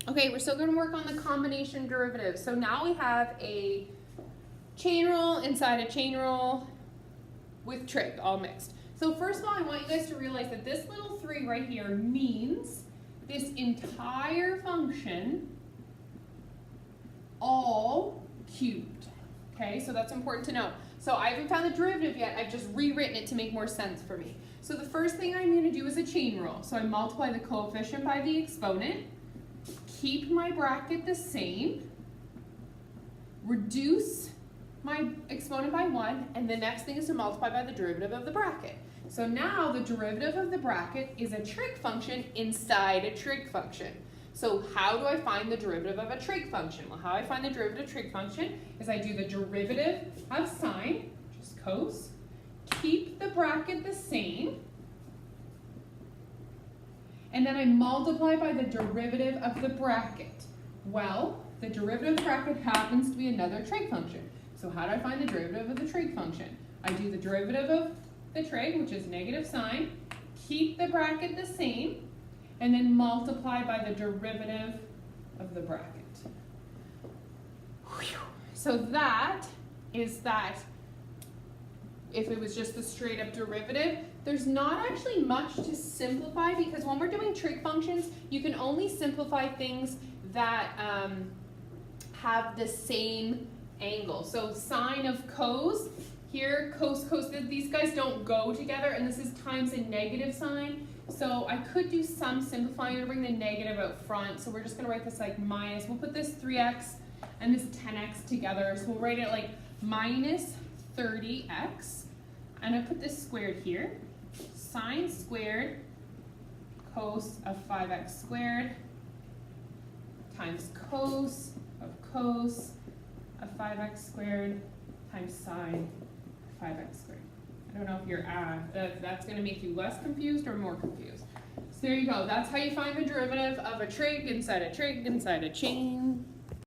Okay, we're still going to work on the combination derivative. So now we have a chain rule inside a chain rule with trig all mixed. So first of all, I want you guys to realize that this little 3 right here means this entire function all cubed. Okay, so that's important to know. So I haven't found the derivative yet, I've just rewritten it to make more sense for me. So the first thing I'm going to do is a chain rule. So I multiply the coefficient by the exponent, keep my bracket the same, reduce my exponent by 1, and the next thing is to multiply by the derivative of the bracket. So now the derivative of the bracket is a trig function inside a trig function. So how do I find the derivative of a trig function? Well, how I find the derivative of a trig function is I do the derivative of sine, which is cos, keep the bracket the same, and then I multiply by the derivative of the bracket. Well, the derivative of the bracket happens to be another trig function. So how do I find the derivative of the trig function? I do the derivative of the trig, which is negative sine, keep the bracket the same, and then multiply by the derivative of the bracket. So that is that. If it was just the straight up derivative, there's not actually much to simplify because when we're doing trig functions, you can only simplify things that have the same angle. So sine of cos, here cos, these guys don't go together, and this is times a negative sign. So I could do some simplifying to bring the negative out front. So we're just gonna write this like minus, we'll put this 3x and this 10x together. So we'll write it like minus 30x, and I put this squared here, sine squared cos of 5x squared times cos of 5x squared times sine of 5x squared. I don't know if you're that's going to make you less confused or more confused. So there you go. That's how you find the derivative of a trig inside a chain.